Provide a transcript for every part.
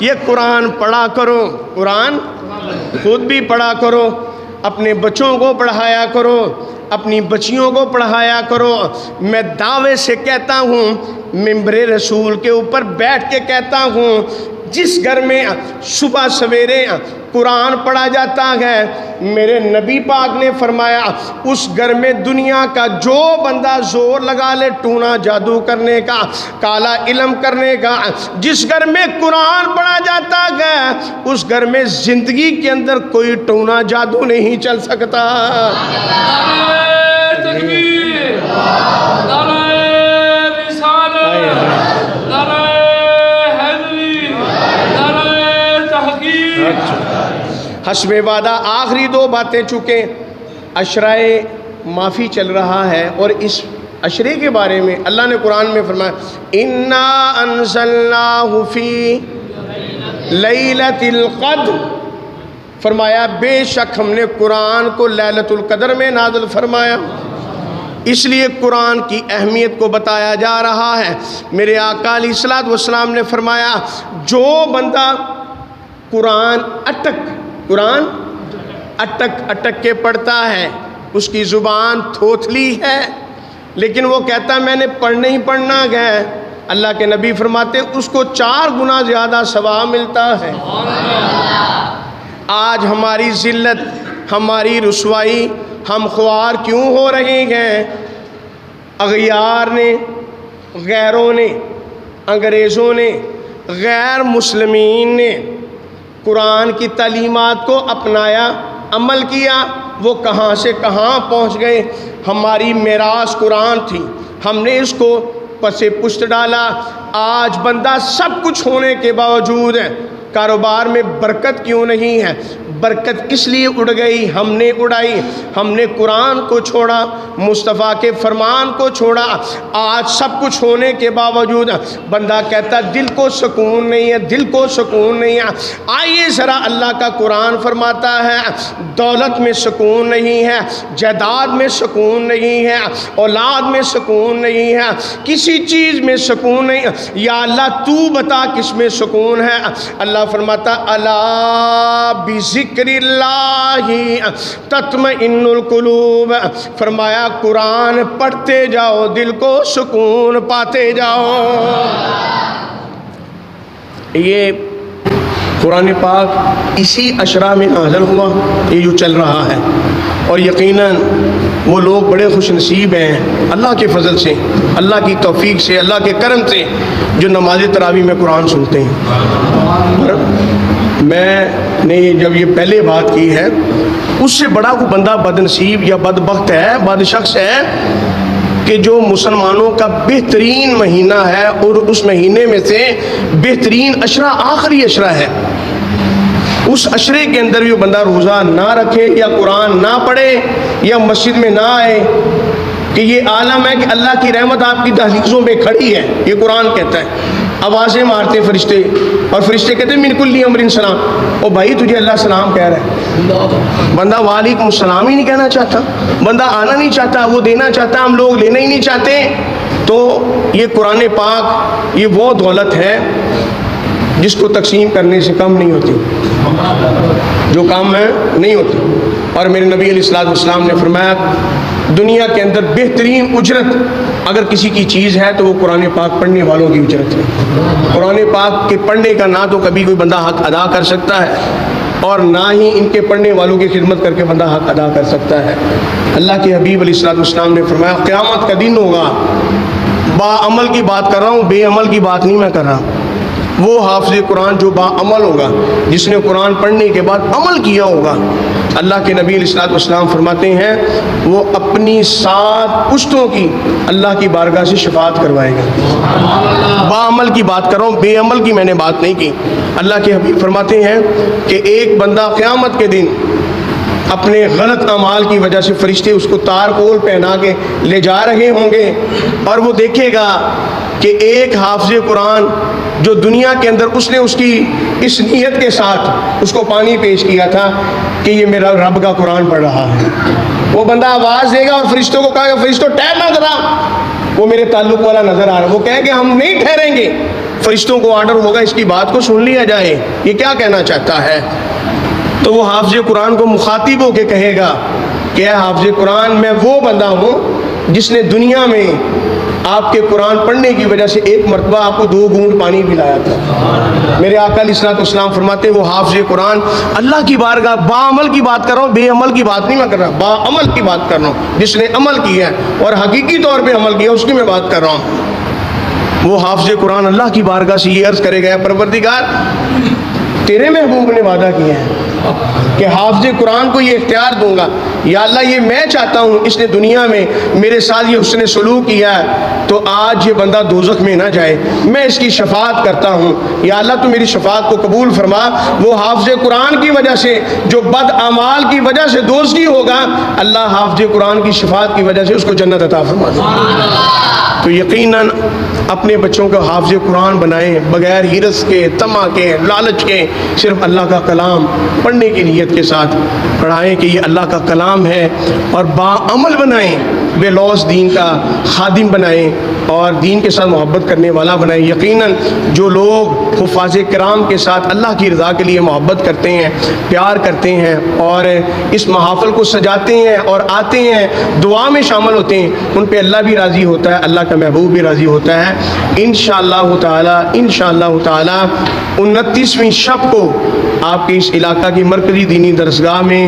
یہ قرآن پڑھا کرو، قرآن خود بھی پڑھا کرو، اپنے بچوں کو پڑھایا کرو، اپنی بچیوں کو پڑھایا کرو۔ میں دعوے سے کہتا ہوں، ممبر رسول کے اوپر بیٹھ کے کہتا ہوں، جس گھر میں صبح سویرے قرآن پڑھا جاتا ہے، میرے نبی پاک نے فرمایا اس گھر میں دنیا کا جو بندہ زور لگا لے ٹونا جادو کرنے کا، کالا علم کرنے کا، جس گھر میں قرآن پڑھا جاتا ہے اس گھر میں زندگی کے اندر کوئی ٹونا جادو نہیں چل سکتا۔ حسب وعدہ آخری دو باتیں، چونکہ عشرۂ معافی چل رہا ہے، اور اس عشرے کے بارے میں اللہ نے قرآن میں فرمایا اِنَّا أَنزَلْنَاهُ فِي لَيْلَةِ الْقَدْرِ، فرمایا بے شک ہم نے قرآن کو لیلۃ القدر میں نازل فرمایا۔ اس لیے قرآن کی اہمیت کو بتایا جا رہا ہے۔ میرے آقا علیہ الصلوۃ والسلام نے فرمایا جو بندہ قرآن اٹک کے پڑھتا ہے، اس کی زبان تھوتلی ہے لیکن وہ کہتا ہے میں نے پڑھنا ہی پڑھنا ہے، اللہ کے نبی فرماتے اس کو 4 گنا زیادہ ثواب ملتا ہے۔ آج ہماری ذلت، ہماری رسوائی، ہم خوار کیوں ہو رہے ہیں؟ اغیار نے، غیروں نے، انگریزوں نے، غیر مسلمین نے قرآن کی تعلیمات کو اپنایا، عمل کیا، وہ کہاں سے کہاں پہنچ گئے۔ ہماری میراث قرآن تھی، ہم نے اس کو پس پشت ڈالا۔ آج بندہ سب کچھ ہونے کے باوجود کاروبار میں برکت کیوں نہیں ہے؟ برکت کس لیے اڑ گئی؟ ہم نے اڑائی، ہم نے قرآن کو چھوڑا، مصطفیٰ کے فرمان کو چھوڑا۔ آج سب کچھ ہونے کے باوجود بندہ کہتا دل کو سکون نہیں ہے، دل کو سکون نہیں ہے۔ آئیے ذرا اللہ کا قرآن فرماتا ہے دولت میں سکون نہیں ہے، جائیداد میں سکون نہیں ہے، اولاد میں سکون نہیں ہے، کسی چیز میں سکون نہیں ہے۔ یا اللہ تو بتا کس میں سکون ہے؟ اللہ فرماتا الا بذکر اللہ تطمئن القلوب، فرمایا قرآن پڑھتے جاؤ دل کو سکون پاتے جاؤ۔ یہ قرآن پاک اسی عشرہ میں نازل ہوا، یہ جو چل رہا ہے، اور یقیناً وہ لوگ بڑے خوش نصیب ہیں اللہ کے فضل سے، اللہ کی توفیق سے، اللہ کے کرم سے، جو نماز تراویح میں قرآن سنتے ہیں۔ میں نے جب یہ پہلے بات کی ہے، اس سے بڑا کوئی بندہ بد نصیب یا بدبخت ہے، بد شخص ہے کہ جو مسلمانوں کا بہترین مہینہ ہے اور اس مہینے میں سے بہترین عشرہ آخری عشرہ ہے، اس عشرے کے اندر جو بندہ روزہ نہ رکھے یا قرآن نہ پڑھے یا مسجد میں نہ آئے، کہ یہ عالم ہے کہ اللہ کی رحمت آپ کی دہلیزوں پہ کھڑی ہے، یہ قرآن کہتا ہے۔ آوازیں مارتے فرشتے، اور فرشتے کہتے ہیں من کل امر سلام، او بھائی تجھے اللہ سلام کہہ رہا ہے، بندہ وعلیکم السلام ہی نہیں کہنا چاہتا، بندہ آنا نہیں چاہتا، وہ دینا چاہتا، ہم لوگ لینا ہی نہیں چاہتے۔ تو یہ قرآن پاک یہ وہ دولت ہے جس کو تقسیم کرنے سے کم نہیں ہوتی، جو کام ہے نہیں ہوتی۔ اور میرے نبی علیہ الصلوۃ والسلام نے فرمایا دنیا کے اندر بہترین اجرت اگر کسی کی چیز ہے تو وہ قرآن پاک پڑھنے والوں کی اجرت ہے۔ قرآن پاک کے پڑھنے کا نہ تو کبھی کوئی بندہ حق ادا کر سکتا ہے، اور نہ ہی ان کے پڑھنے والوں کی خدمت کر کے بندہ حق ادا کر سکتا ہے۔ اللہ کے حبیب علیہ الصلوۃ والسلام نے فرمایا قیامت کا دن ہوگا، با عمل کی بات کر رہا ہوں، بے عمل کی بات نہیں میں کر رہا، وہ حافظ قرآن جو با عمل ہوگا، جس نے قرآن پڑھنے کے بعد عمل کیا ہوگا۔ اللہ کے نبی علیہ الصلوۃ والسلام فرماتے ہیں وہ اپنی 7 پشتوں کی اللہ کی بارگاہ سے شفاعت کروائے گا۔ با عمل کی بات کر رہا ہوں، بے عمل کی میں نے بات نہیں کی۔ اللہ کے حبیب فرماتے ہیں کہ ایک بندہ قیامت کے دن اپنے غلط اعمال کی وجہ سے فرشتے اس کو تار کول پہنا کے لے جا رہے ہوں گے، اور وہ دیکھے گا کہ ایک حافظ قرآن جو دنیا کے اندر اس نے اس کی اس نیت کے ساتھ اس کو پانی پیش کیا تھا کہ یہ میرا رب کا قرآن پڑھ رہا ہے، وہ بندہ آواز دے گا اور فرشتوں کو کہے گا فرشتوں ٹھہرنا ذرا، وہ میرے تعلق والا نظر آ رہا ہے، وہ کہے کہ ہم نہیں ٹھہریں گے۔ فرشتوں کو آرڈر ہوگا اس کی بات کو سن لیا جائے، یہ کیا کہنا چاہتا ہے؟ تو وہ حافظ قرآن کو مخاطب ہو کے کہے گا کہ اے حافظ قرآن، میں وہ بندہ ہوں جس نے دنیا میں آپ کے قرآن پڑھنے کی وجہ سے ایک مرتبہ آپ کو 2 گھونٹ پانی پلایا تھا۔ میرے آقا علیہ الصلوۃ والسلام فرماتے ہیں وہ حافظ قرآن اللہ کی بارگاہ بعمل کی بات کر رہا ہوں، بے عمل کی بات نہیں میں کر رہا، بعمل کی بات کر رہا ہوں، جس نے عمل کیا ہے اور حقیقی طور پہ عمل کیا اس کی میں بات کر رہا ہوں۔ وہ حافظ قرآن اللہ کی بارگاہ سے یہ عرض کرے گا، پروردگار تیرے محبوب نے وعدہ کیا ہے کہ حافظ قرآن کو یہ اختیار دوں گا، یا اللہ یہ میں چاہتا ہوں اس نے دنیا میں میرے ساتھ یہ حسن سلوک کیا ہے تو آج یہ بندہ دوزخ میں نہ جائے، میں اس کی شفاعت کرتا ہوں، یا اللہ تو میری شفاعت کو قبول فرما۔ وہ حافظ قرآن کی وجہ سے جو بد اعمال کی وجہ سے دوزخی ہوگا، اللہ حافظ قرآن کی شفاعت کی وجہ سے اس کو جنت عطا فرما دے۔ تو یقیناً اپنے بچوں کو حافظ قرآن بنائیں، بغیر حرص کے، طمع کے، لالچ کے، صرف اللہ کا کلام پڑھنے کی نیت کے ساتھ پڑھائیں کہ یہ اللہ کا کلام ہے، اور باعمل بنائیں، بے لوث دین کا خادم بنائیں اور دین کے ساتھ محبت کرنے والا بنائیں۔ یقیناً جو لوگ حفاظ کرام کے ساتھ اللہ کی رضا کے لیے محبت کرتے ہیں، پیار کرتے ہیں اور اس محافل کو سجاتے ہیں اور آتے ہیں، دعا میں شامل ہوتے ہیں، ان پہ اللہ بھی راضی ہوتا ہے، اللہ کا محبوب بھی راضی ہوتا ہے۔ انشاءاللہ تعالی 29ویں شب کو آپ کے اس علاقہ کی مرکزی دینی درسگاہ میں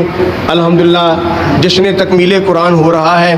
الحمدللہ جشن تکمیل قرآن ہو رہا ہے۔